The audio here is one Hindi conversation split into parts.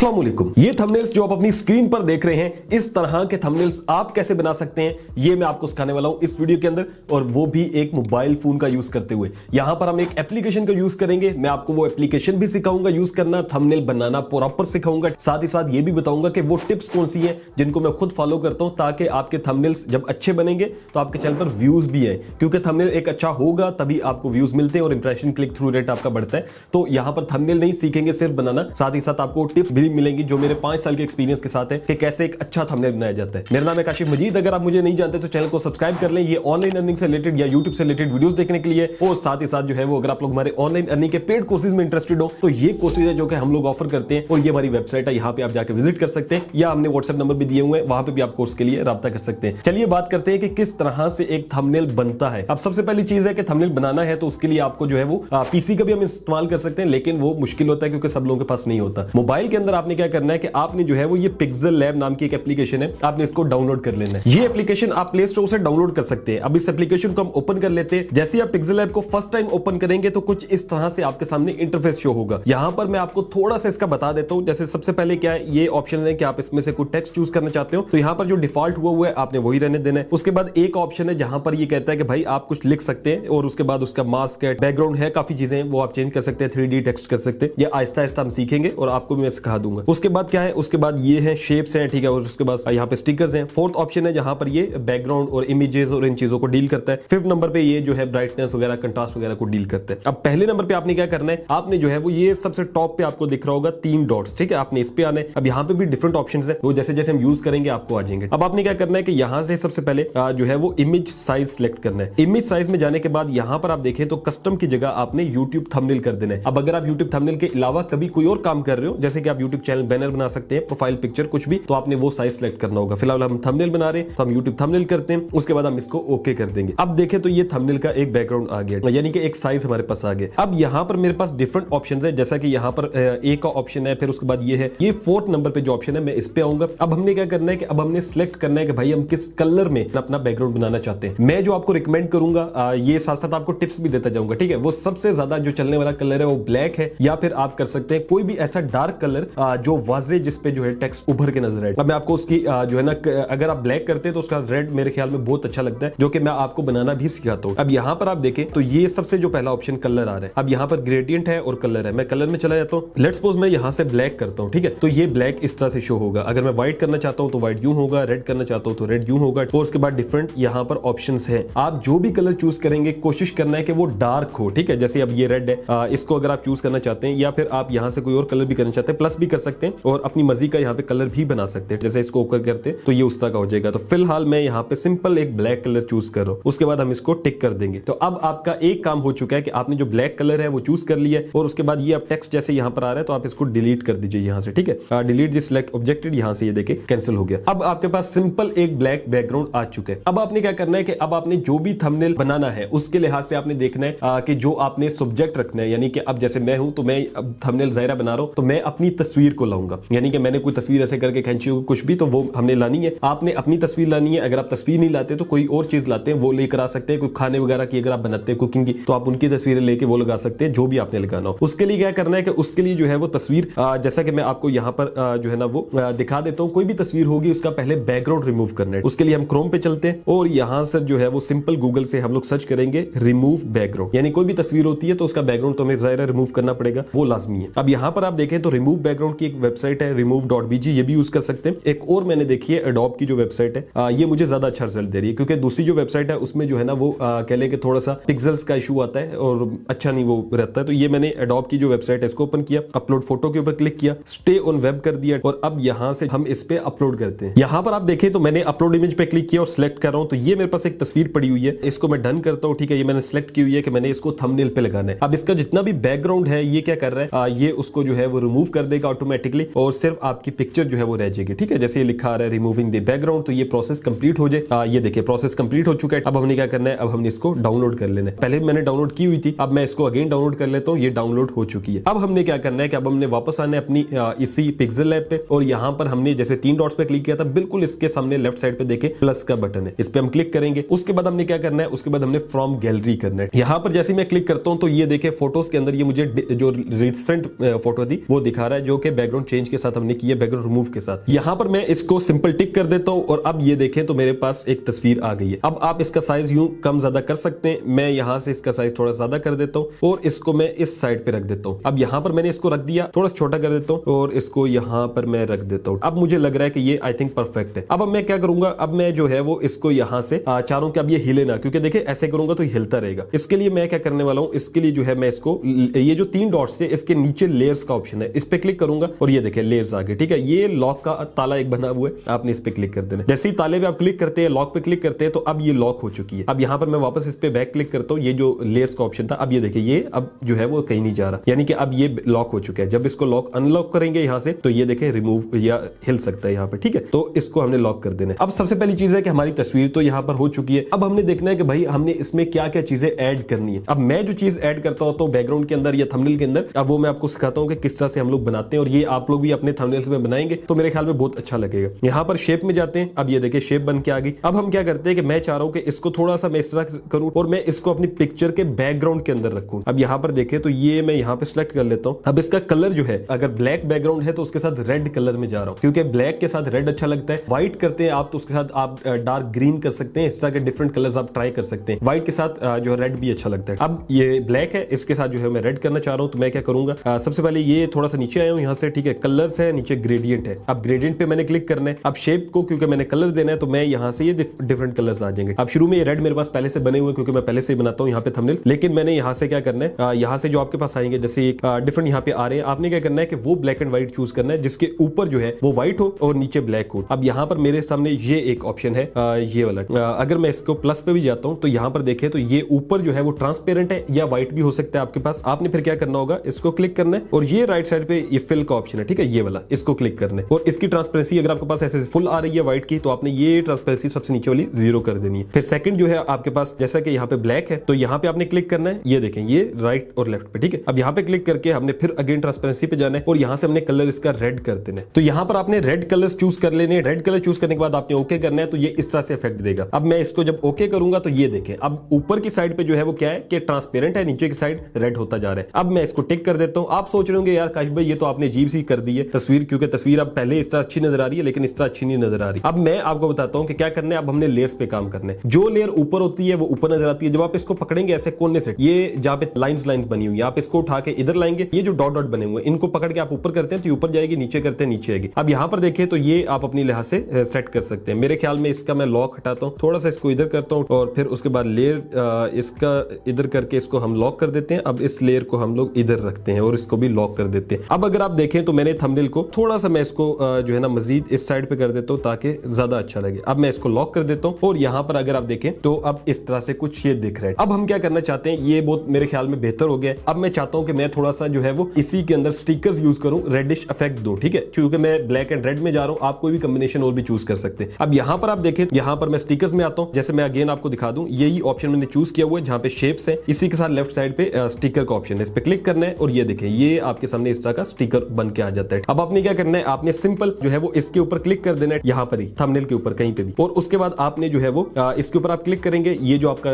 अस्सलाम वालेकुम। ये थंबनेल्स जो आप अपनी स्क्रीन पर देख रहे हैं, इस तरह के थंबनेल्स आप कैसे बना सकते हैं, ये मैं आपको सिखाने वाला हूं इस वीडियो के अंदर, और वो भी एक मोबाइल फोन का यूज करते हुए। यहां पर हम एक एप्लीकेशन का यूज करेंगे। मैं आपको वो एप्लीकेशन भी सिखाऊंगा यूज करना, थंबनेल बनाना प्रॉपर सिखाऊंगा, साथ ही साथ ये भी बताऊंगा कि वो टिप्स कौन सी हैं जिनको मैं खुद फॉलो करता हूं, ताकि आपके थंबनेल्स जब अच्छे बनेंगे तो आपके चैनल पर व्यूज भी है, क्योंकि थंबनेल एक अच्छा होगा तभी आपको व्यूज मिलते हैं और इंप्रेशन क्लिक थ्रू रेट आपका बढ़ता है। तो यहां पर थंबनेल नहीं सीखेंगे सिर्फ बनाना, साथ ही साथ आपको टिप्स भी मिलेंगी जो मेरे 5 साल के एक्सपीरियंस के साथ है कि कैसे एक अच्छा थंबनेल बनाया जाता है। मेरा नाम है काशिफ मजीद। अगर आप मुझे नहीं जानते तो चैनल को सब्सक्राइब कर लें, ये ऑनलाइन अर्निंग से रिलेटेड या यूट्यूब से रिलेटेड वीडियोस देखने के लिए। और साथ ही साथ जो है वो अगर आप लोग हमारे ऑनलाइन अर्निंग के पेड कोर्सेज में इंटरेस्टेड हो तो ये कोर्सेज है जो कि हम लोग ऑफर करते हैं, और ये हमारी वेबसाइट है, यहाँ पे आप जाकर विजिट कर सकते हैं, या हमने व्हाट्सएप नंबर भी दिए हुए हैं, वहां पे भी आप कोर्स के लिए राब्ता कर सकते हैं। चलिए बात करते हैं कि किस तरह से एक थंबनेल बनता है। अब सबसे पहली चीज है कि थंबनेल बनाना है तो उसके लिए आपको जो है वो पीसी का भी हम इस्तेमाल कर सकते हैं, लेकिन वो मुश्किल होता है क्योंकि सब लोगों के पास नहीं होता। मोबाइल के अंदर आपने क्या करना है कि आपने जो है वो ये पिक्सेल लैब नाम की एक एप्लीकेशन है, आपने इसको डाउनलोड कर लेना है। ये एप्लीकेशन आप प्ले स्टोर से डाउनलोड कर सकते हैं। अब इस एप्लीकेशन को हम ओपन कर लेते हैं। जैसे आप पिक्सेल लैब को फर्स्ट टाइम ओपन करेंगे तो कुछ इस तरह से आपके सामने इंटरफेस शो होगा। यहां पर मैं आपको थोड़ा सा इसका बता देता हूं। जैसे सबसे पहले क्या है, ये ऑप्शन है कि आप इसमें से कोई टेक्स्ट चूज करना चाहते हो तो यहां पर जो डिफॉल्ट हुआ है आपने वही रहने देना है। उसके बाद एक ऑप्शन है जहां पर ये कहता है कि भाई आप कुछ लिख सकते हैं, और उसके बाद उसका मास्क है, बैकग्राउंड है, काफी चीजें वो आप चेंज कर सकते हैं, 3D टेक्स्ट कर सकते हैं। ये आहिस्ता आहिस्ता हम सीखेंगे और आपको भी मैं सिखा दूंगा। उसके बाद क्या है, उसके बाद ये है शेप्स हैं, ठीक है, और उसके बाद यहाँ पे स्टिकर्स हैं। फोर्थ ऑप्शन है जहां पर ये बैकग्राउंड और इमेजेस और इन चीजों को डील करता है। फिफ्थ नंबर पे ये जो है ब्राइटनेस वगैरह, कंट्रास्ट वगैरह को डील करता है। अब पहले नंबर पे आपने क्या करना है, आपने जो है वो ये सबसे टॉप पे आपको दिख रहा होगा 3 डॉट्स, ठीक है, आपने इस पे आना है। अब यहाँ पे भी डिफरेंट ऑप्शंस है, वो जैसे जैसे हम यूज करेंगे आपको आ जाएंगे। अब आपने क्या करना है कि यहाँ से सबसे पहले जो है वो इमेज साइज सिलेक्ट करना है। इमेज साइज में जाने के बाद यहाँ पर आप देखें तो कस्टम की जगह आपने यूट्यूब थंबनेल कर देना है। अब अगर आप यूट्यूब थंबनेल के अलावा कभी कोई और काम कर रहे हो, जैसे कि आप यूट्यूब चैनल बैनर बना सकते हैं, प्रोफाइल पिक्चर कुछ भी, तो आपने वो साइज सिलेक्ट करना होगा। फिलहाल हम थंबनेल बना रहे हैं तो हम यूट्यूब थंबनेल करते हैं, उसके बाद हम इसको ओके कर देंगे। अब देखें तो ये थंबनेल का एक बैकग्राउंड आ गया, यानी कि एक साइज हमारे पास आ गया। अब यहाँ पर मेरे पास डिफरेंट ऑप्शंस है, जैसा कि यहाँ पर ए का ऑप्शन है, फिर उसके बाद ये है, ये फोर्थ नंबर पे जो ऑप्शन है मैं इस पे आऊंगा। अब हमने क्या करना है कि अब हमने सिलेक्ट करना है कि भाई हम किस कलर में अपना बैकग्राउंड बनाना चाहते हैं। मैं जो आपको रिकमेंड करूंगा, ये साथ साथ आपको टिप्स भी देता जाऊंगा, ठीक है। वो सबसे ज्यादा जो चलने वाला कलर है वो ब्लैक है, या फिर आप कर सकते हैं कोई भी ऐसा डार्क कलर जो वाजे जिसपे जो है टेक्स्ट उभर के नजर आए। अब मैं आपको उसकी जो है ना, अगर आप ब्लैक करते हैं तो उसका रेड मेरे ख्याल में बहुत अच्छा लगता है, जो कि मैं आपको बनाना भी सिखाता हूं। अब यहाँ पर आप देखें तो ये सबसे जो पहला ऑप्शन कलर आ रहा है। अब यहाँ पर ग्रेडियंट है और कलर है, मैं कलर में चला जाता हूँ। लेट्स सपोज मैं यहाँ से ब्लैक करता हूँ, ठीक है, तो ये ब्लैक इस तरह से शो होगा। अगर मैं व्हाइट करना चाहता हूँ तो व्हाइट यूं होगा, रेड करना चाहता हूँ तो रेड यूं होगा। और उसके बाद डिफरेंट यहाँ पर ऑप्शंस है। आप जो भी कलर चूज करेंगे कोशिश करना है कि वो डार्क हो, ठीक है। जैसे अब ये रेड है, इसको अगर आप चूज करना चाहते हैं, या फिर आप यहाँ से कोई और कलर भी करना चाहते हैं, प्लस भी कर सकते हैं, और अपनी मर्जी का यहाँ पे कलर भी बना सकते हैं। जैसे इसको ओके करते हैं तो ये उस तरह का हो जाएगा। तो फिलहाल मैं यहाँ पे सिंपल एक ब्लैक कलर चूज कर रहा हूँ, उसके बाद हम इसको टिक कर देंगे। तो अब आपका एक काम हो चुका है कि आपने जो ब्लैक कलर है वो चूज कर लिया है, और उसके बाद ये अब टेक्स्ट जैसे यहाँ पर आ रहा है तो आप इसको डिलीट कर दीजिए यहाँ से, ठीक है। डिलीट दिस सिलेक्ट ऑब्जेक्टेड, यहाँ से ये देखे कैंसिल हो गया। अब आपके पास सिंपल एक ब्लैक बैकग्राउंड आ चुका है। अब आपने क्या करना है कि अब आपने जो भी थंबनेल बनाना है उसके लिहाज से आपने देखना है कि जो आपने सब्जेक्ट रखना है, यानी कि अब जैसे मैं हूं तो मैं अब थंबनेल ज़ाहिरा बना रहा हूं तो मैं अपनी तस्वीर को लाऊंगा, यानी कि मैंने कोई तस्वीर ऐसे करके खींची हो कुछ भी, तो वो हमने लानी है। आपने अपनी तस्वीर लानी है। अगर आप तस्वीर नहीं लाते तो कोई और चीज लाते हैं, वो लेकर आ सकते हैं। कोई खाने वगैरह की अगर आप बनाते हैं कुकिंग की, तो आप उनकी तस्वीरें लेके वो लगा सकते हैं, जो भी आपने लगाना हो। उसके लिए क्या करना है कि उसके लिए जो है वो तस्वीर, जैसा कि मैं आपको यहाँ पर जो है ना वो दिखा देता हूँ। कोई भी तस्वीर होगी उसका पहले बैकग्राउंड रिमूव करना है। उसके लिए हम क्रोम पे चलते हैं और यहाँ से जो है वो सिंपल गूगल से हम लोग सर्च करेंगे रिमूव बैकग्राउंड, यानी कोई भी तस्वीर होती है तो उसका बैकग्राउंड तो हमें ज़ाहिर रिमूव करना पड़ेगा, वो लाजमी है। अब यहाँ पर आप देखें तो रिमूव बैकग्राउंड की एक वेबसाइट है remove.bg, ये भी यूज कर सकते हैं। एक और मैंने देखी है एडोब की जो वेबसाइट है, ये मुझे ज्यादा अच्छा रिजल्ट दे रही है, क्योंकि दूसरी जो वेबसाइट है उसमें जो है ना वो कह ले कि थोड़ा सा पिक्सेल्स का इशू आता है और अच्छा नहीं वो रहता है। तो ये मैंने एडोब की जो वेबसाइट है इसको ओपन किया, अपलोड फोटो के ऊपर क्लिक किया, स्टे ऑन वेब कर दिया, और अब यहाँ से हम इस पे अपलोड करते हैं। यहाँ पर आप देखें तो मैंने अपलोड इमेज पे क्लिक किया और सिलेक्ट कर रहा हूँ, तो ये मेरे पास एक तस्वीर पड़ी हुई है, इसको मैं डन करता हूँ, ठीक है। ये मैंने सिलेक्ट की हुई है कि मैंने इसको थंबनेल पे लगाना है। अब इसका जितना भी बैकग्राउंड है ये क्या कर रहा है, ये उसको जो है वो रिमूव कर देगा ऑटोमेटिकली, और सिर्फ आपकी पिक्चर जो है वो रह जाएगी, ठीक है। जैसे ये लिखा आ रहा है रिमूविंग द बैकग्राउंड, तो ये प्रोसेस कंप्लीट हो जाए। ये देखिए प्रोसेस कंप्लीट हो चुका है। अब हमने क्या करना है, अब हमने इसको डाउनलोड कर लेना है। पहले मैंने डाउनलोड की हुई थी, अब मैं इसको अगेन डाउनलोड कर लेता हूँ, ये डाउनलोड हो चुकी है। अब हमने क्या करना है कि अब हमने वापस आना है अपनी इसी पिक्सेल लैब पे, और यहाँ पर हमने जैसे 3 डॉट्स पे क्लिक किया था, बिल्कुल इसके सामने लेफ्ट साइड पे देखे प्लस का बटन है, इस पे हम क्लिक करेंगे। उसके बाद हमने क्या करना है, उसके बाद हमने फ्रॉम गैलरी करना है। यहाँ पर जैसे मैं क्लिक करता हूँ तो ये देखे फोटोज के अंदर ये मुझे जो रिसेंट फोटो थी वो दिखा रहा है, जो कि बैकग्राउंड चेंज के साथ हमने किया, बैकग्राउंड रिमूव के साथ। यहां पर मैं इसको सिंपल टिक कर देता हूं और अब ये देखें तो मेरे पास एक तस्वीर आ गई है। अब आप इसका साइज यूं कम ज्यादा कर सकते हैं। मैं यहां से इसका साइज थोड़ा ज्यादा कर देता हूं और इसको मैं इस साइड पे रख देता हूं। अब यहां पर मैंने इसको रख दिया, थोड़ा छोटा कर देता हूं और इसको यहां पर मैं रख देता हूं। अब मुझे लग रहा है कि ये आई थिंक परफेक्ट है। अब मैं क्या करूंगा, अब मैं जो है वो इसको यहां से चाह रहा हूं कि अब ये हिले ना, क्योंकि देखिए ऐसे करूंगा तो हिलता रहेगा। इसके लिए मैं क्या करने वाला हूं, इसके लिए जो है मैं इसको ये जो 3 डॉट्स थे इसके नीचे लेयर्स का ऑप्शन है, इस पे क्लिक करूंगा और ये देखिए लेयर्स आ गए। ठीक है, ये लॉक का ताला एक बना हुआ है, आपने इस पे क्लिक कर देना। जैसे ही ताले पे आप क्लिक करते हैं, लॉक पे क्लिक करते हैं तो अब ये लॉक हो चुकी है। अब यहां पर मैं वापस इस पे बैक क्लिक करता हूं, ये जो लेयर्स का ऑप्शन था, अब ये देखिए ये अब जो है वो कहीं नहीं जा रहा, यानी कि अब ये लॉक हो चुका है। जब इसको लॉक अनलॉक करेंगे यहां से तो ये देखें रिमूव या हिल सकता है यहां पे। ठीक है, तो इसको हमने लॉक कर देना है। अब सबसे पहली चीज है कि हमारी तस्वीर तो यहां पर हो चुकी है। अब हमने देखना है कि भाई हमने इसमें क्या क्या चीजें ऐड करनी है। अब मैं जो चीज ऐड करता हूं तो बैकग्राउंड के अंदर या थंबनेल के अंदर, अब वो मैं आपको सिखाता हूं कि किस तरह से हम लोग बनाते हैं और ये आप लोग भी अपने थंबनेल्स में बनाएंगे तो मेरे ख्याल में बहुत अच्छा लगेगा। यहां पर शेप में जाते हैं, अब ये देखिए शेप बन के आ गई। अब हम क्या करते हैं कि मैं चाह रहा हूं कि इसको थोड़ा सा मैं इस तरह करूं और मैं इसको अपनी पिक्चर के बैकग्राउंड के अंदर रखूं। अब यहां पर देखें तो ये मैं यहां पे सिलेक्ट कर लेता हूं। अब इसका कलर जो है, अगर ब्लैक बैकग्राउंड है तो उसके साथ रेड कलर में जा रहा हूं, क्योंकि ब्लैक के साथ रेड अच्छा लगता है। व्हाइट करते हैं आप तो उसके साथ आप डार्क ग्रीन कर सकते हैं। इस तरह के डिफरेंट कलर्स आप ट्राई कर सकते हैं। व्हाइट के साथ जो रेड भी अच्छा लगता है। अब ये ब्लैक है, इसके साथ जो है मैं रेड करना चाह रहा हूं तो मैं क्या करूंगा, सबसे पहले ये थोड़ा सा नीचे आया हूं यहां से। ठीक है, कलर्स है, नीचे ग्रेडियंट है। अब ग्रेडियंट पे मैंने क्लिक करना है। अब शेप को क्योंकि मैंने कलर देना है तो मैं यहां से ये डिफरेंट कलर्स आ जाएंगे। अब शुरू में ये रेड मेरे पास पहले से बने हुए क्योंकि मैं पहले से ही बनाता हूं यहाँ पे थंबनेल, लेकिन मैंने यहां से क्या करना है, यहां से जो आपके पास आएंगे जैसे एक डिफरेंट यहाँ पे आ रहे हैं, आपने क्या करना है कि वो ब्लैक एंड व्हाइट चूज करना है जिसके ऊपर जो है वो व्हाइट हो और नीचे ब्लैक हो। अब यहाँ पर मेरे सामने ये एक ऑप्शन है, ये वाला। अगर मैं इसको प्लस पे भी जाता हूं तो यहाँ पर देखें तो ये ऊपर जो है वो ट्रांसपेरेंट है या व्हाइट भी हो सकता है आपके पास। आपने फिर क्या करना होगा, इसको क्लिक करना है और ये राइट साइड पे ये फिल का ऑप्शन है। ठीक है, ये वाला, इसको क्लिक करना है और इसकी ट्रांसपेरेंसी अगर आपके पास ऐसे फुल आ रही है व्हाइट की तो आपने ये ट्रांसपेरेंसी सबसे नीचे वाली 0 कर देनी है। फिर सेकंड जो है आपके पास, जैसा कि यहाँ पे ब्लैक है तो यहाँ पे आपने क्लिक करना है, ये देखें ये राइट और लेफ्ट पे। ठीक है, अब यहाँ पे क्लिक करके हमने फिर अगेन ट्रांसपेरेंसी पे जाना है और यहाँ से हमने कलर इसका रेड कर देना है। तो यहाँ पर आपने रेड कलर चूज कर लेने। रेड कलर चूज करने के बाद आपने ओके करना है तो ये इस तरह से इफेक्ट देगा। अब मैं इसको जब ओके करूंगा तो ये देखें अब ऊपर की साइड पे जो है वो क्या है कि ट्रांसपेरेंट है, नीचे की साइड रेड होता जा रहा है। अब मैं इसको टिक कर देता हूं। आप सोच रहे होंगे यार काश भाई ये तो आपने अजीब सी कर दी है तस्वीर, क्योंकि तस्वीर अब पहले इस तरह अच्छी नजर आ रही है लेकिन इस तरह अच्छी नहीं नजर आ रही। अब मैं आपको बताता हूं कि क्या करना है। अब हमने लेयर्स पे काम करना है। जो लेयर ऊपर होती है वो ऊपर नजर आती है। जब आप इसको पकड़ेंगे ऐसे कोने से, ये जहां पे लाइंस बनी हुई है, आप इसको उठा के इधर लाएंगे, ये जो डॉट डॉट बने हुए हैं इनको पकड़ के आप ऊपर करते हैं तो ऊपर जाएगी, नीचे करते हैं नीचे आएगी। अब यहां पर देखें तो ये आप अपनी लिहाज से सेट कर सकते हैं। मेरे ख्याल में इसका मैं लॉक हटाता हूं, थोड़ा सा इसको इधर करता हूं और फिर उसके बाद लेयर इसका इधर करके इसको हम लॉक कर देते हैं। अब इस लेयर को हम लोग इधर रखते हैं और इसको भी लॉक कर देते हैं। अब अगर आप देखें तो मैंने थंबनेल को थोड़ा सा मैं इसको जो है ना मजीद इस साइड पे कर देता हूं ताकि ज्यादा अच्छा लगे। अब मैं इसको लॉक कर देता हूं और यहां पर अगर आप देखें तो अब इस तरह से कुछ ये दिख रहा है। अब हम क्या करना चाहते हैं, ये बहुत मेरे ख्याल में बेहतर हो गया। अब मैं चाहता हूं कि मैं थोड़ा सा जो है वो इसी के अंदर स्टिकर्स यूज करूं, रेडिश इफेक्ट दो। ठीक है, क्योंकि मैं ब्लैक एंड रेड में जा रहा हूं, आप कोई भी कॉम्बिनेशन और भी चूज कर सकते हैं। अब यहां पर आप देखें, यहां पर मैं स्टिकर्स में आता हूं। जैसे मैं अगेन आपको दिखा दूं, यही ऑप्शन मैंने चूज किया हुआ है जहां पे शेप्स है, इसी के साथ लेफ्ट साइड पे स्टिकर का ऑप्शन है, इस पे क्लिक करना है और ये देखें ये आपके सामने इस तरह का स्टिकर बन के आ जाता है। अब आपने क्या करना है, आपने सिंपल जो है वो इसके ऊपर क्लिक कर देना है, यहां पर ही थंबनेल के ऊपर कहीं पे भी, और उसके बाद आपने जो है वो इसके ऊपर आप क्लिक करेंगे, ये जो आपका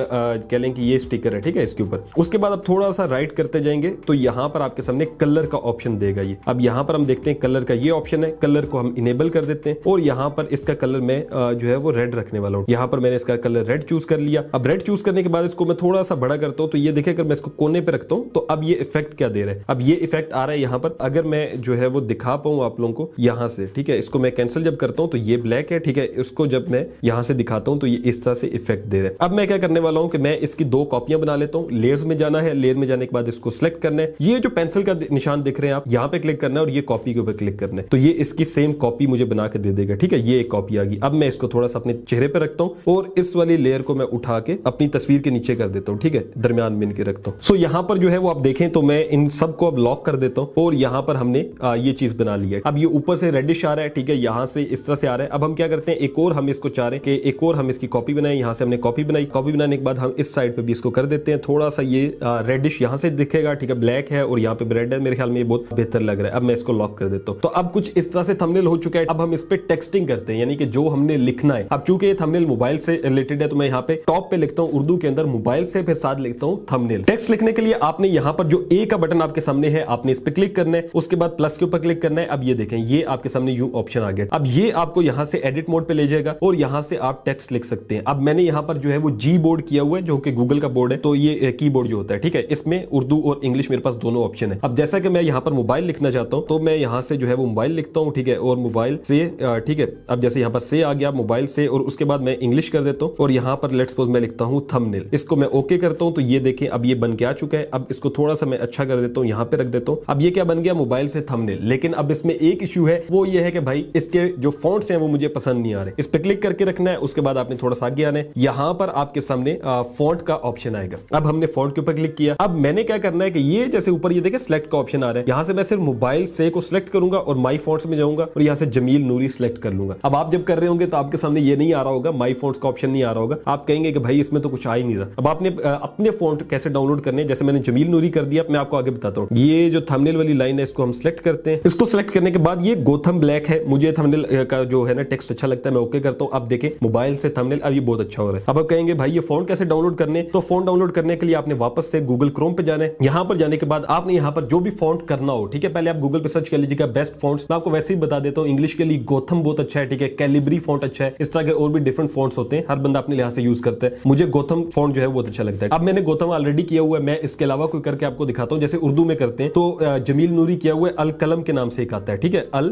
कह लें कि ये स्टिकर है। ठीक है, इसके ऊपर उसके बाद आप थोड़ा सा राइट करते जाएंगे तो यहां पर आपके सामने कलर का ऑप्शन देगा ये। अब यहां पर हम देखते हैं कलर का ये ऑप्शन है, कलर को हम इनेबल कर देते हैं और यहां पर इसका कलर मैं जो है वो रेड रखने वाला हूं। यहां पर मैंने इसका कलर रेड चूज कर लिया। अब रेड चूज करने के बाद इसको मैं थोड़ा सा बड़ा करता हूं तो ये देखिए अगर मैं इसको कोने पे रखता हूं तो अब ये इफेक्ट क्या दे रहा है, अब ये इफेक्ट आ रहा है यहां पर। अगर मैं जो है वो दिखा पाऊं आप लोगों को यहां से, ठीक है, इसको मैं कैंसिल जब करता हूं तो ये ब्लैक है। ठीक है, इसको जब मैं यहां से दिखाता हूं तो ये इस तरह से इफेक्ट दे रहा है। अब मैं क्या करने वाला हूं कि मैं इसकी 2 कॉपियां बना लेता हूं। लेयर्स में जाना है, लेयर में जाने के बाद इसको सिलेक्ट करना है, ये जो पेंसिल का निशान दिख रहे हैं आप यहां पे क्लिक करना है और ये कॉपी के ऊपर क्लिक करना है तो ये इसकी सेम कॉपी मुझे बना के दे देगा। ठीक है, ये एक कॉपी आ गई। अब मैं इसको थोड़ा सा अपने चेहरे पे रखता हूं और इस वाली लेयर को मैं उठा के अपनी तस्वीर के नीचे कर देता हूं। ठीक है, दरमियान में इनके रखता हूं। सो यहां पर जो है वो आप देखें तो मैं इन सबको अब लॉक कर देता हूं और यहां पर हमने ये चीज बना ली है। अब ये ऊपर से रेडिश आ रहा है, ठीक है, यहां से इस तरह से आ रहा है। अब हम क्या करते हैं, एक और हम इसको चाह रहे हैं कि एक और हम इसकी कॉपी बनाए। यहां से हमने कॉपी बनाई, कॉपी बनाने के बाद हम इस साइड पे भी इसको कर देते हैं, थोड़ा सा ये रेडिश यहां से दिखेगा। ठीक है, ब्लैक है और यहां पे रेड है, मेरे ख्याल में ये बहुत बेहतर लग रहा है। अब मैं इसको लॉक कर देता हूं। तो अब कुछ इस तरह से थंबनेल हो चुका है। अब हम इस पे टेक्सटिंग करते हैं, यानी कि जो हमने लिखना है। अब चूंकि ये थंबनेल मोबाइल से रिलेटेड है तो मैं यहाँ पे टॉप पे लिखता हूँ उर्दू के अंदर मोबाइल से, फिर साथ लिखता हूँ थंबनेल। टेक्स्ट लिखने के लिए आपने यहाँ पर जो ए का बटन आपके सामने है आपने इस पे क्लिक करना है। उसके बाद प्लस के ऊपर क्लिक करना है। अब ये देखें, ये आपके सामने यू ऑप्शन आ गया। अब ये आपको यहां से एडिट मोड पे ले जाएगा और यहां से आप टेक्स्ट लिख सकते हैं। अब मैंने यहां पर जो है वो जी बोर्ड किया हुआ है, जो कि गूगल का बोर्ड है, तो ये कीबोर्ड जो होता है, ठीक है, इसमें उर्दू और इंग्लिश मेरे पास दोनों ऑप्शन है। अब जैसा कि मैं यहां पर मोबाइल लिखना चाहता हूं तो मैं यहां से जो है वो मोबाइल लिखता हूं, ठीक है, और मोबाइल से, ठीक है, अब जैसे यहां पर से आ गया मोबाइल से, और उसके बाद मैं इंग्लिश कर देता हूं और यहां पर लेट्स सपोज मैं लिखता हूं थंबनेल। इसको मैं ओके करता हूं तो ये देखें अब ये बन के आ चुका है। अब इसको थोड़ा सा मैं अच्छा कर देता हूं, यहां पे रख देता हूं। अब ये क्या बन गया, मोबाइल से थंबनेल। लेकिन अब इसमें एक इशू है, वो ये है कि भाई इसके जो फॉन्ट्स हैं वो मुझे पसंद नहीं आ रहे। इस पे क्लिक करके रखना है, उसके बाद आपने थोड़ा सा आगे आना है, यहां पर आपके सामने फॉन्ट का ऑप्शन आएगा। अब हमने फॉन्ट के ऊपर क्लिक किया। अब मैंने क्या करना है कि ये जैसे ऊपर ये देखें सिलेक्ट का ऑप्शन आ रहा है, यहां से मैं सिर्फ मोबाइल से को सिलेक्ट करूंगा और माई फॉन्ट्स में जाऊंगा और यहां से जमील नूरी सिलेक्ट कर लूंगा। अब आप जब कर रहे होंगे तो आपके सामने ये नहीं आ रहा होगा, माई फॉन्ट्स का ऑप्शन नहीं आ रहा होगा। आप कहेंगे कि भाई इसमें तो कुछ आ ही नहीं रहा। अब आपने अपने फॉन्ट कैसे डाउनलोड करने, जैसे मैंने जमील नूरी कर दिया, मैं आपको आगे बताता हूं। ये जो थंबनेल वाली लाइन है इसको हम सिलेक्ट करते हैं। इसको सिलेक्ट करने के बाद ये गोथम ब्लैक है, मुझे थंबनेल का जो है ना टेक्स्ट अच्छा लगता है, मैं ओके करता हूं। अब देखें मोबाइल से थंबनेल, अब ये बहुत अच्छा हो रहा है। अब आप कहेंगे भाई ये फॉन्ट कैसे डाउनलोड करने, तो फॉन्ट डाउनलोड करने के लिए आपने वापस से गूगल क्रोम पे जाना है। यहां पर जाने के बाद आपने यहां पर जो भी फॉन्ट करना हो, ठीक है, पहले आप गूगल पे सर्च कर लीजिएगा बेस्ट फॉन्ट्स। मैं आपको वैसे ही बता देता हूं, इंग्लिश के लिए गोथम बहुत अच्छा है, ठीक है, कैलिब्री फॉन्ट अच्छा है, इस तरह के और भी डिफरेंट फॉन्ट्स होते हैं, हर बंदा अपने लिहाज से यूज करता है। मुझे गोथम फॉन्ट जो है बहुत अच्छा लगता है। अब मैंने गोथम ऑलरेडी किया हुआ है, मैं इसके अलावा कोई करके आपको दिखाता हूं। जैसे उर्दू में करते हैं तो जमील नूरी किया हुआ है, अल कलम के नाम से एक आता है, ठीक है, अल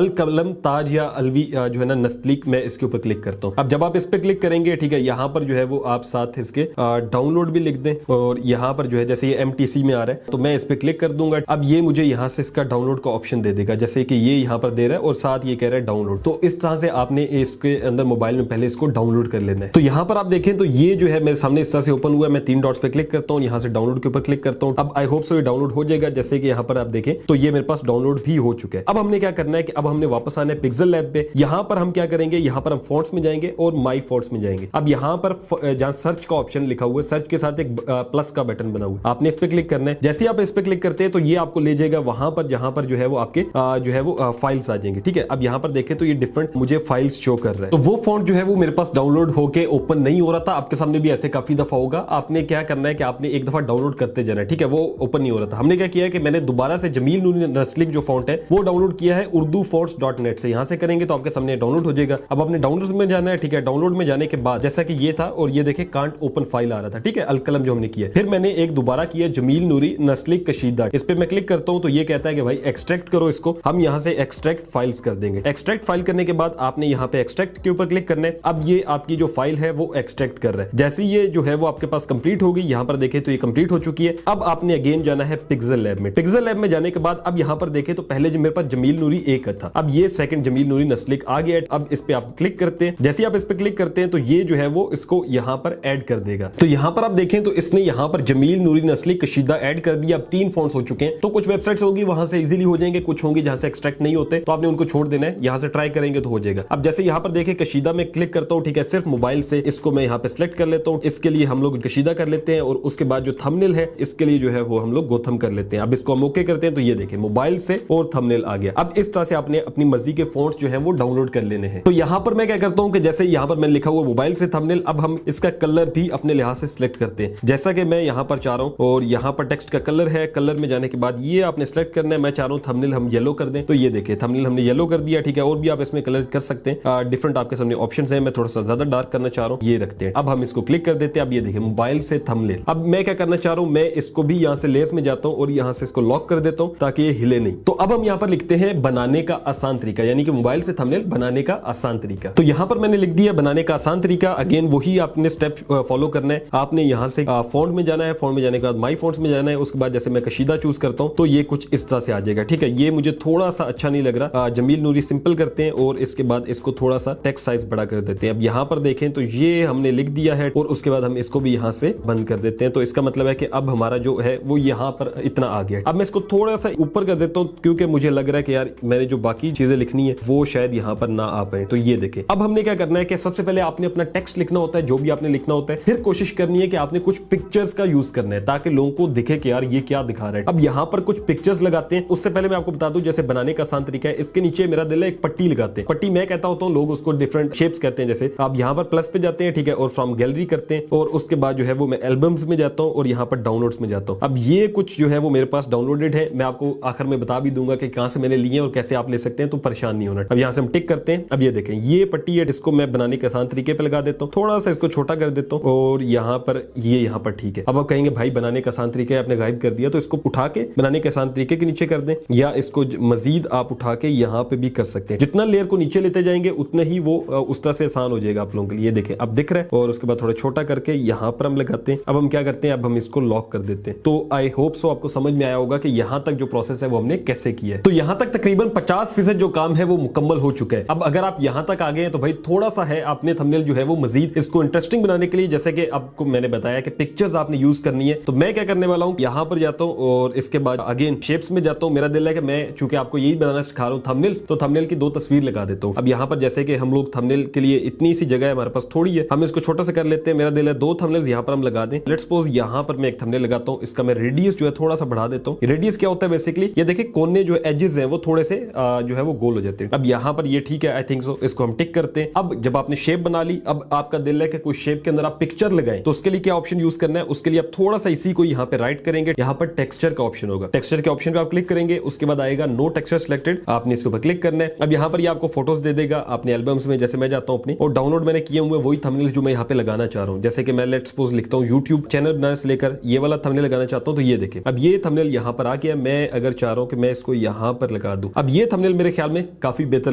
कलम ताज या अलवी जो है ना नस्लिक, मैं इसके ऊपर क्लिक करता हूं। अब जब आप इस पे क्लिक करेंगे, ठीक है, यहां पर जो है वो आप साथ इसके डाउनलोड भी लिख दें, और यहां पर जो है जैसे ये MTC में आ रहा है तो मैं इस पे क्लिक कर दूंगा। अब ये मुझे यहां से इसका डाउनलोड का ऑप्शन दे देगा, जैसे कि ये यहां पर दे रहा है और साथ ये कह रहा है डाउनलोड। तो इस तरह से आपने इसके अंदर मोबाइल में पहले इसको डाउनलोड कर लेना है। तो यहां पर आप देखें तो ये जो है मेरे सामने इस तरह से ओपन हुआ है। मैं 3 डॉट्स पे क्लिक करता हूं, यहां से डाउनलोड के ऊपर क्लिक करता हूं। अब आई होप सो ये डाउनलोड हो जाएगा। जैसे कि यहां पर आप देखें तो ये मेरे पास डाउनलोड भी हो चुका है। अब हमने क्या करना है कि अब हमने वापस आना है पिक्सल लैब पे। यहां पर हम क्या करेंगे, यहां पर हम फॉन्ट्स में जाएंगे और माई फॉन्ट्स में जाएंगे। अब यहां पर जहां सर्च का ऑप्शन लिखा हुआ है, सर्च के साथ एक प्लस का बटन बना हुआ है, आपने इस पे क्लिक करना है। जैसे ही आप इस पे क्लिक करते हैं तो ये आपको ले जाएगा वहां पर जहां पर जो है वो आपके जो है वो फाइल्स आ जाएंगे, ठीक है। अब यहां पर देखें तो ये डिफरेंट मुझे फाइल्स शो कर रहा है। तो वो फॉन्ट जो है वो मेरे पास डाउनलोड होके ओपन नहीं हो रहा था। आपके सामने भी ऐसे काफी दफा होगा। आपने क्या करना है कि आपने एक दफा डाउनलोड करते जाना है, ठीक है, वो ओपन नहीं हो रहा था। हमने क्या किया है कि मैंने दोबारा से जमील नूरी नस्लिक जो फॉन्ट है वो डाउनलोड किया है urdufonts.net से। यहां से करेंगे तो आपके सामने डाउनलोड हो जाएगा। अब अपने डाउनलोड्स में जाना है, ठीक है। डाउनलोड में जाने के बाद जैसा कि ये था और ये देखें कांट ओपन फाइल आ रहा था, ठीक है, अलकलम जो हमने किया। फिर मैंने एक दोबारा किया जमील नूरी नस्लिक कशीदा, इस पे मैं क्लिक करता हूं तो ये कहता है कि भाई एक्सट्रैक्ट करो इसको। हम यहां से एक्सट्रैक्ट फाइल्स कर देंगे। एक्सट्रैक्ट फाइल करने के बाद आपने यहां पे एक्सट्रैक्ट के ऊपर क्लिक करना है। अब ये आपकी जो फाइल है वो एक्सट्रैक्ट कर रहा है। जैसे ये जो है वो आपके पास कंप्लीट होगी, यहां पर देखें तो ये कंप्लीट हो चुकी है। अब आपने अगेन जाना है पिक्सल लैब में। पिक्सल लैब में जाने के बाद अब यहां पर देखें तो पहले जो मेरे पास जमील नूरी एक था, अब ये सेकंड जमील नूरी नस्लिक आ गया। अब इस पे आप क्लिक करते हैं। जैसे आप इस पे क्लिक करते हैं तो ये जो है वो इसको यहां पर ऐड कर देगा। तो यहां पर आप देखें तो इसने यहां पर जमील नूरी नस्लिक कशीदा ऐड कर दिया। अब 3 फॉन्ट्स हो चुके हैं। तो कुछ वेबसाइट्स होगी वहां से इजीली हो जाएंगे, कुछ होंगी जहां से एक्सट्रैक्ट नहीं होते, तो आपने उनको छोड़ देना है। यहां से ट्राई करेंगे तो हो जाएगा। अब जैसे यहां पर देखें कशीदा में क्लिक करता हूं, ठीक है, सिर्फ मोबाइल से इसको मैं यहां पे सिलेक्ट कर लेता हूं। इसके लिए हम लोग कशीदा कर लेते हैं और उसके बाद जो थंबनेल है इसके लिए जो है वो हम लोग गोथम कर लेते हैं। अब इसको हम ओके करते हैं तो ये देखें मोबाइल से और थंबनेल आ गया। अब इस तरह से आपने अपनी मर्जी के फॉन्ट्स जो है वो डाउनलोड कर लेने हैं। तो यहां पर मैं क्या करता हूं कि जैसे यहां पर मैंने लिखा हुआ मोबाइल से थंबनेल, अब हम इसका कलर भी अपने लिहाज से सिलेक्ट करते हैं, जैसा कि मैं यहां पर चाह रहा हूं। और यहां पर टेक्स्ट का कलर है, कलर में जाने के बाद ये आपने सिलेक्ट करना है। मैं चाह रहा हूं थंबनेल हम येलो कर दें, तो ये देखिए थंबनेल हमने येलो कर दिया, ठीक है। और भी आप इसमें कलर कर सकते हैं, डिफरेंट आपके सामने ऑप्शंस हैं। मैं थोड़ा सा ज्यादा डार्क करना चाह रहा हूं, ये रखते हैं। अब हम इसको क्लिक कर देते हैं। अब ये देखिए मोबाइल से थंबनेल। अब मैं क्या करना चाह रहा हूं, मैं इसको भी यहां से लेयर्स में जाता हूं और यहां से इसको लॉक कर देता हूं ताकि ये हिले नहीं। तो अब हम यहां पर लिखते हैं बनाने का आसान तरीका, यानी कि मोबाइल से थंबनेल बनाने का आसान तरीका। तो यहां पर मैंने लिख दिया बनाने का आसान तरीका। अगेन वही आपने स्टेप फॉलो करना है। आपने यहां से फॉन्ट में जाना है, फॉन्ट में जाने के बाद माई फॉन्ट्स में जाना है। उसके बाद जैसे मैं कशीदा चूज करता हूं तो ये कुछ इस तरह से आ जाएगा, ठीक है। ये मुझे थोड़ा सा अच्छा नहीं लग रहा। जमील नूरी सिंपल करते हैं और इसके बाद इसको थोड़ा सा टेक्स्ट साइज बड़ा कर देते हैं। अब यहां पर देखें तो ये हमने लिख दिया है और उसके बाद हम इसको भी यहां से बंद कर देते हैं। तो इसका मतलब है कि अब हमारा जो है वो यहां पर इतना आ गया। अब मैं इसको थोड़ा सा ऊपर कर देता हूं क्योंकि मुझे लग रहा है कि यार मैंने जो बाकी चीजें लिखनी है वो शायद यहां पर ना आ पाए। तो ये देखें, अब हमने क्या करना है कि सबसे पहले आपने अपना टेक्स्ट लिखना होता है, जो भी आपने लिखना होता है। फिर कोशिश करनी है कि आपने कुछ पिक्चर्स का यूज करना है ताकि लोगों को दिखे कि यार ये क्या दिखा रहा है। अब यहां पर कुछ पिक्चर्स लगाते हैं। उससे पहले मैं आपको बता दूं, जैसे बनाने का आसान तरीका है, इसके नीचे मेरा दिल है एक पट्टी लगाते हैं। पट्टी मैं कहता होता हूं, लोग उसको डिफरेंट शेप्स कहते हैं। जैसे आप यहां पर प्लस पे जाते हैं, ठीक है, और फ्रॉम गैलरी करते हैं और उसके बाद जो है वो मैं एल्बम्स में जाता हूं और यहां पर डाउनलोड्स में जाता हूं। अब ये कुछ जो है वो मेरे पास डाउनलोडेड है। मैं आपको आखिर में बता भी दूंगा कि कहां से मैंने लिए और कैसे आप ले सकते हैं, तो परेशान नहीं होना। अब यहां से हम टिक करते हैं। अब ये देखें, ये पट्टी है, इसको मैं बनाने के आसान तरीके पे लगा देता हूं, थोड़ा सा इसको छोटा कर देता हूं और यहां पर ये यहां पर ठीक है। अब आप कहेंगे भाई बनाने का आसान तरीका है, आपने गायब कर दिया, तो इसको उठा के बनाने के आसान तरीके के नीचे कर दें, या इसको मजीद आप उठा के यहां पे भी कर सकते हैं। जितना लेयर को नीचे लेते जाएंगे उतने ही वो उस तरह से आसान हो जाएगा आप लोगों के लिए। देखें अब दिख रहा है, और उसके बाद थोड़ा छोटा करके यहां पर हम लगाते हैं। अब हम क्या करते हैं, अब हम इसको लॉक कर देते हैं। तो आई होप सो आपको समझ में आया होगा कि यहां तक जो प्रोसेस है वो हमने कैसे किया है। तो यहां तक तकरीबन 50% जो काम है वो मुकम्मल हो चुका है। अब अगर आप यहां तक आ गए हैं तो भाई थोड़ा सा है, आपने थंबनेल जो है वो मजीद इसको इंटरेस्टिंग बनाने के लिए, जैसे कि आपको मैंने बताया कि पिक्चर्स आपने यूज करनी है, तो मैं क्या करने वाला हूं, यहां पर जाता हूं और इसके बाद अगेन शेप्स में जाता हूं। मेरा दिल है कि मैं चूंकि आपको यही बनाना सिखा रहा हूं थंबनेल्स, तो थंबनेल की 2 तस्वीर लगा देता हूं। अब यहां पर जैसे कि हम लोग थंबनेल के लिए इतनी सी जगह है हमारे पास, थोड़ी है, हम इसको छोटा सा कर लेते हैं। मेरा दिल है 2 थंबनेल्स यहां पर हम लगा दें। लेट्स सपोज यहां पर मैं एक थंबनेल लगाता हूं, इसका मैं रेडियस जो है थोड़ा सा बढ़ा देता हूं। रेडियस क्या होता है बेसिकली, ये देखिए कोने जो एजेस हैं वो थोड़े से जो है वो गोल हो जाते हैं। अब यहां पर ये ठीक है, आई थिंक सो, इसको हम टिक करते हैं। अब जब आपने शेप बना ली, अब आपका दिल है कि कोई शेप के अंदर आप पिक्चर लगाएं, तो उसके लिए क्या ऑप्शन यूज करना है, उसके लिए आप थोड़ा सा इसी को यहां पे राइट करेंगे, यहां पर टेक्सचर का ऑप्शन होगा, टेक्सचर के ऑप्शन पे आप क्लिक करेंगे, उसके बाद आएगा नो टेक्सचर सिलेक्टेड, आपने इसके ऊपर क्लिक करना है। अब यहां पर ये आपको फोटोज दे देगा अपने एल्बम्स में, जैसे मैं जाता हूं अपनी, और डाउनलोड मैंने किए हुए वही थंबनेल्स जो मैं यहां पे लगाना चाह रहा हूं। जैसे कि मैं लेट्स सपोज लिखता हूं YouTube चैनल बनाने से लेकर ये वाला थंबनेल लगाना चाहता हूं, तो ये देखें अब ये थंबनेल यहां पर आ गया। मैं अगर चाह रहा हूं कि मैं इसको यहां पर लगा दूं, अब ये थंबनेल मेरे ख्याल में काफी बेहतर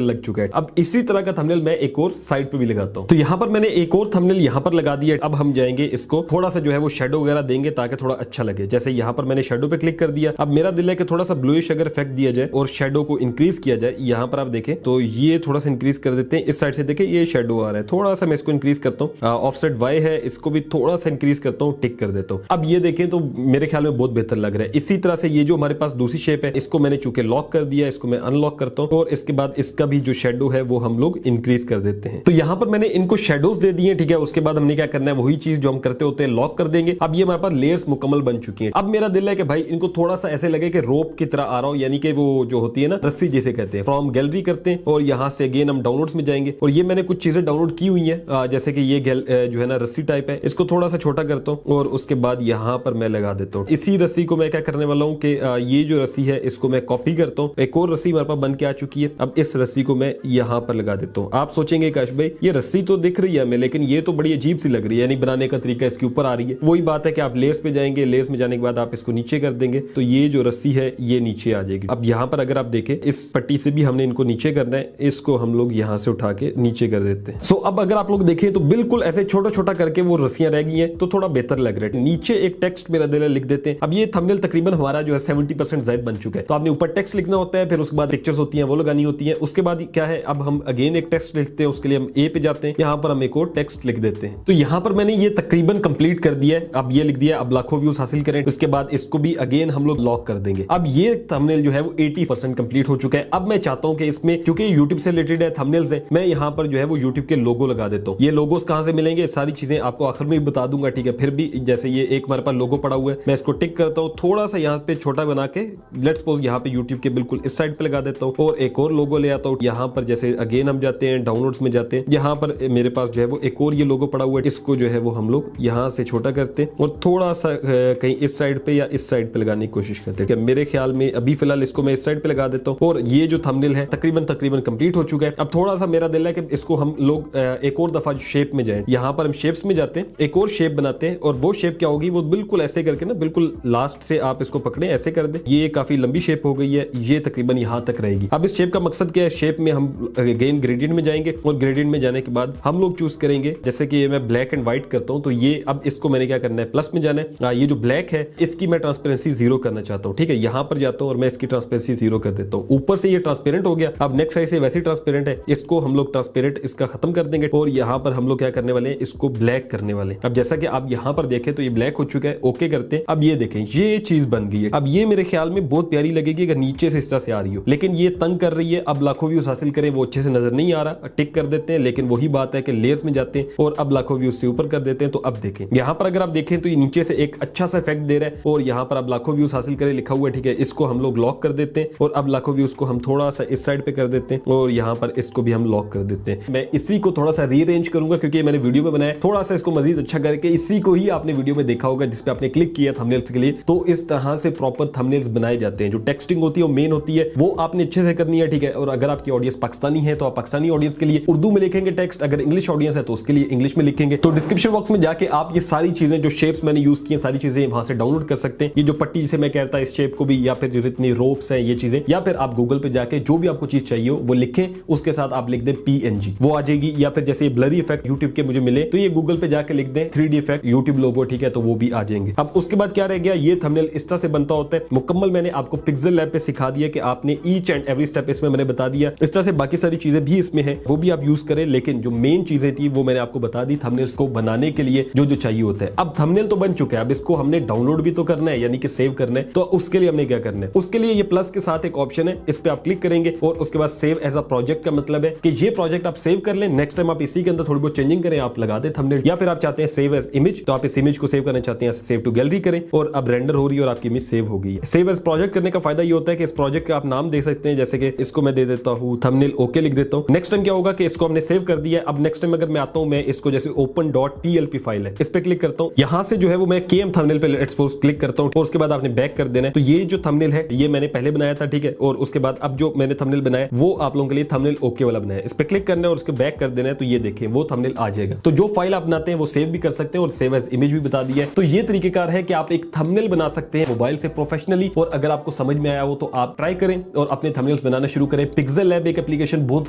लग चुका है। अब इसी तरह का थंबनेल मैं एक और साइड पे भी लगाता हूं, तो यहां पर मैंने एक और थंबनेल यहां पर लगा दिया। अब हम जाएंगे, इसको थोड़ा सा जो है वो शेडो वगैरह देंगे ताकि थोड़ा अच्छा लगे। जैसे यहां पर मैंने शेडो पे क्लिक कर दिया। अब मेरा दिल है कि थोड़ा सा ब्लूइश अगर इफेक्ट दिया जाए और शेडो को इंक्रीज किया जाए, यहां पर आप देखें तो ये थोड़ा सा इंक्रीज कर देते हैं। इस साइड से देखें ये शेडो आ रहा है, थोड़ा सा मैं इसको इंक्रीज करता हूं। ऑफसेट वाई है, इसको भी थोड़ा सा इंक्रीज करता हूं, टिक कर देता हूं। अब ये देखें तो मेरे ख्याल में बहुत बेहतर लग रहा है। इसी तरह से ये जो हमारे पास दूसरी शेप है, इसको मैंने चूंकि लॉक कर दिया, इसको मैं अनलॉक करता हूं और इसके बाद इसका भी जो शेडो है वो हम लोग इंक्रीज कर देते हैं। तो यहां पर मैंने इनको शेडोज दे दिए, ठीक है। उसके बाद हमने क्या करना है, वही चीज जो हम करते होते हैं, लॉक कर देंगे। अब ये हमारे पास लेयर्स मुकम्मल बन चुकी हैं। अब मेरा दिल है कि भाई इनको थोड़ा सा ऐसे लगे कि रोप की तरह आ रहा हो, यानी कि वो जो होती है ना रस्सी जिसे कहते हैं। फ्रॉम गैलरी करते हैं और यहां से अगेन हम डाउनलोड्स में जाएंगे और ये मैंने कुछ चीजें डाउनलोड की हुई है, जैसे कि ये जो है ना रस्सी टाइप है, इसको थोड़ा सा छोटा करता हूं और उसके बाद यहां पर मैं लगा देता हूं। इसी रस्सी को मैं क्या करने वाला हूं कि ये जो रस्सी है इसको मैं कॉपी करता हूं। एक और रस्सी हमारे पास बन के आ चुकी है। अब इस रस्सी को मैं यहां पर लगा देता हूं। आप सोचेंगे काश भाई ये रस्सी तो दिख रही है हमें, लेकिन ये तो बड़ी अजीब सी लग रही है, यानी बनाने का तरीका इसके ऊपर आ रही है। वही बात है कि आप लेयर्स पे जाएंगे, लेयर्स में जाने के बाद आप इसको नीचे कर देंगे तो ये जो रस्सी है ये नीचे आ जाएगी। अब यहां पर अगर आप देखें इस पट्टी से भी हमने इनको नीचे करना है, इसको हम लोग यहां से उठा के नीचे कर देते हैं। सो अब अगर आप लोग देखें तो बिल्कुल ऐसे छोटा छोटा करके वो रस्सियां रह गई हैं, तो थोड़ा बेहतर लग रहा है। नीचे एक टेक्स्ट मेरा दिल है लिख देते हैं। अब ये थंबनेल तकरीबन हमारा जो है 70% ज़ायद बन चुका है। तो आपने ऊपर टेक्स्ट लिखना होता है, फिर उसके बाद पिक्चर्स होती हैं वो लगानी होती है। उसके बाद क्या है, अब हम अगेन एक टेक्स्ट लिखते हैं, उसके लिए हम ए पे जाते हैं, यहाँ पर हम एक और टेक्स्ट लिख देते हैं। तो यहाँ पर मैंने ये तकरीबन कंप्लीट कर दिया है। अब ये लिख दिया, अब लाखों व्यूज हासिल करें। उसके बाद इसको भी अगेन हम लोग लॉक कर देंगे। अब ये थंबनेल जो है वो 80% कंप्लीट हो चुका है। अब मैं चाहता हूं कि इसमें क्योंकि यूट्यूब से रिलेटेड है, थंबनेल्स है, मैं यहाँ पर जो है वो यूट्यूब के लोगो लगा देता हूँ। ये लोगोस कहां से मिलेंगे, सारी चीजें आपको आखिर में बता दूंगा, ठीक है। फिर भी जैसे ये एक हमारे पास लोगो पड़ा हुआ है, मैं इसको टिक करता हूँ, थोड़ा सा यहाँ पे छोटा बना के लेट्स सपोज यहाँ पे यूट्यूब के बिल्कुल इस साइड पे लगा देता हूँ और एक और लोगो ले आता हूँ। यहाँ पर जैसे अगेन हम जाते हैं डाउनलोड्स में जाते हैं, यहाँ पर मेरे पास जो है वो एक और ये लोगो पड़ा हुआ है, इसको जो है वो हम लोग यहाँ से छोटा करते हैं और थोड़ा सा कहीं इस साइड पे या इस साइड पे लगाने की कोशिश करते हैं। मेरे ख्याल में अभी फिलहाल इसको मैं इस साइड पे लगा देता हूँ और ये जो थंबनेल है तकरीबन कंप्लीट हो चुका है। अब थोड़ा सा मेरा दिल है कि इसको हम लोग एक और दफा शेप में जाएं। यहाँ पर हम शेप्स में जाते हैं, एक और शेप बनाते हैं और वो शेप क्या होगी, वो बिल्कुल ऐसे करके ना बिल्कुल लास्ट से आप इसको पकड़े ऐसे कर दे। ये काफी लंबी शेप हो गई है, ये तकरीबन यहाँ तक रहेगी। अब इस शेप का मकसद क्या है, शेप में हम अगेन ग्रेडियंट में जाएंगे और ग्रेडियंट में जाने के बाद हम लोग चूज करेंगे, जैसे कि मैं ब्लैक एंड व्हाइट करता हूँ, तो ये अब इसको मैंने क्या करना है, प्लस में जाना है। ये जो ब्लैक है इसकी मैं ट्रांसपेरेंसी 0 करना चाहता हूँ, ठीक है। यहाँ पर जाता हूँ और मैं इसकी ट्रांसपेरेंसी 0 कर देता हूँ। ऊपर से ये ट्रांसपेरेंट हो गया। अब नेक्स्ट साइड से वैसे ट्रांसपेरेंट है, इसको हम लोग ट्रांसपेरेंट इसका खत्म कर देंगे और यहाँ पर हम लोग क्या करने वाले हैं, इसको ब्लैक करने वाले। अब जैसा कि आप यहाँ पर देखें तो ये ब्लैक हो चुका है, ओके करते हैं। अब ये देखें ये चीज बन गई है। अब ये मेरे ख्याल में बहुत प्यारी लगेगी अगर नीचे से इस तरह से आ रही हो, लेकिन ये तंग कर रही है। अब लाखों व्यूज हासिल करें वो अच्छे से नजर नहीं आ रहा, टिक कर देते हैं। लेकिन वही बात है कि लेयर्स में जाते हैं और अब लाखों व्यूज से ऊपर कर देते हैं। तो अब देखें यहाँ पर अगर आप देखें तो ये नीचे से एक अच्छा सा इफेक्ट दे रहा है और यहाँ पर अब लाखों व्यूज हासिल करें लिखा हुआ है, ठीक है। इसको हम लोग लॉक कर देते हैं और अब लाखों व्यूज को हम थोड़ा सा इस साइड पे कर देते हैं और यहाँ पर इसको भी हम लॉक कर देते हैं। मैं इसी को थोड़ा सा रीअरेंज करूंगा क्योंकि मैंने वीडियो में बनाया, थोड़ा सा इसको मजीद अच्छा करके। इसी को ही आपने वीडियो में देखा होगा जिसपे आपने क्लिक किया थंबनेल्स के लिए। तो इस तरह से प्रॉपर थंबनेल्स बनाए बनाए जाते हैं। जो टेक्सटिंग होती है वो मेन होती है, वो आपने अच्छे से करनी है, ठीक है। और अगर आपकी ऑडियंस पाकिस्तानी है तो आप पाकिस्तानी ऑडियंस के लिए उर्दू में लिखेंगे टेक्स्ट, अगर इंग्लिश ऑडियंस है तो उसके लिए इंग्लिश में लिखेंगे। तो डिस्क्रिप्शन बॉक्स में जाके आप ये सारी चीजें, जो शेप्स मैंने यूज की सारी चीजें वहां से डाउनलोड कर सकते हैं। ये जो पट्टी जिसे मैं कहता है इस शेप को भी, या फिर जो इतनी रोप्स है ये चीजें, या फिर आप गूगल पे जाके जो भी आपको चीज चाहिए हो वो लिखें, उसके साथ आप लिख दें PNG, वो आ जाएगी। या फिर जैसे ब्लरी इफेक्ट यूट्यूब के मुझे मिले तो ये गूगल पे जाके लिख दें 3D इफेक्ट यूट्यूब लोगो, ठीक है, तो वो भी आ जाएंगे। अब उसके बाद क्या रह गया, ये थंबनेल इस तरह से बनता होता है मुकम्मल। मैंने आपको पिक्सेल लैब पे सिखा दिया कि आपने ईच एंड एवरी स्टेप इसमें मैंने बता दिया। इस तरह से बाकी सारी चीजें भी इसमें है, वो भी आप यूज करें, लेकिन जो मेन चीजें थी वो मैंने आपको बता दी थंबनेल्स को बनाने के लिए जो जो चाहिए होता है। अब थंबनेल तो बन चुका है, अब इसको हमने डाउनलोड भी तो करना है, यानी कि सेव करना है। तो उसके लिए हमने क्या करना है, उसके लिए ये प्लस के साथ एक ऑप्शन है, इस पे आप क्लिक करेंगे और उसके बाद सेव एज अ प्रोजेक्ट का मतलब है कि ये प्रोजेक्ट आप सेव कर लें, नेक्स्ट टाइम आप इसी के अंदर थोड़ी बहुत चेंजिंग करें, आप लगा दें थंबनेल। या फिर आप चाहते हैं सेव एज इमेज, तो आप इस इमेज को सेव करना चाहते हैं, सेव टू गैलरी करें और अब रेंडर हो रही है और आपकी इमेज सेव हो गई है। सेव एज प्रोजेक्ट करने का फायदा ये होता है कि इस प्रोजेक्ट का आप नाम दे सकते हैं, जैसे कि इसको मैं दे देता हूं थंबनेल ओके लिख देता हूं। नेक्स्ट टाइम क्या होगा कि इसको हमने सेव कर दिया, अब नेक्स्ट टाइम अगर मैं आता हूं, मैं इसको जैसे open.plp फाइल है, इस पे क्लिक करता हूं, यहां से जो है वो मैं KM थंबनेल पे लेट्स सपोज क्लिक करता हूं और उसके बाद आपने बैक कर देना है। तो ये जो थंबनेल है ये मैंने पहले बनाया था, ठीक है, और उसके बाद अब जो मैंने थंबनेल बनाया वो आप लोगों के लिए थंबनेल ओके वाला बनाया है, इस पे क्लिक करना है और उसके बैक कर देना है। तो ये देखिए वो थंबनेल आ जाएगा। तो जो फाइल आप बनाते हैं वो सेव भी कर सकते हैं और सेव एज इमेज भी बता दिया है। तो ये तरीकेकार है कि आप एक थंबनेल बना सकते हैं मोबाइल से प्रोफेशनली, और अगर आपको समझ में आया हो तो आप ट्राई करें और अपने थंबनेल्स बनाना शुरू करें। पिक्सेल लैब एक एप्लीकेशन बहुत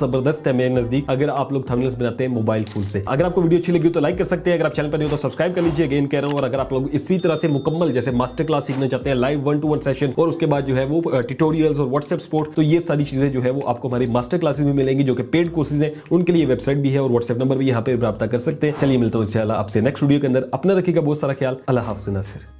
जबरदस्त है मेरे नजदीक, अगर आप लोग थंबनेल्स बनाते हैं मोबाइल फोन से। अगर आपको वीडियो अच्छी लगी तो लाइक कर सकते हैं, अगर आप चैनल पर नहीं हो तो सब्सक्राइब कर लीजिए, अगेन कह रहा हूं। और अगर आप लोग इसी तरह से मुकम्मल जैसे मास्टर क्लास सीखना चाहते हैं, लाइव 1-to-1 सेशन, और उसके बाद जो है वो ट्यूटोरियल्स और व्हाट्सएप सपोर्ट, तो ये सारी चीजें जो है वो आपको हमारी मास्टर क्लासेस में मिलेंगी, जो कि पेड कोर्सेज हैं। उनके लिए वेबसाइट भी है और व्हाट्सएप नंबर भी यहाँ पे प्राप्त कर सकते हैं। चलिए मिलता हूं इंशाल्लाह आपसे नेक्स्ट वीडियो के अंदर। अपना रखिएगा बहुत सारा ख्याल। अल्लाह हाफ़िज़ नासिर।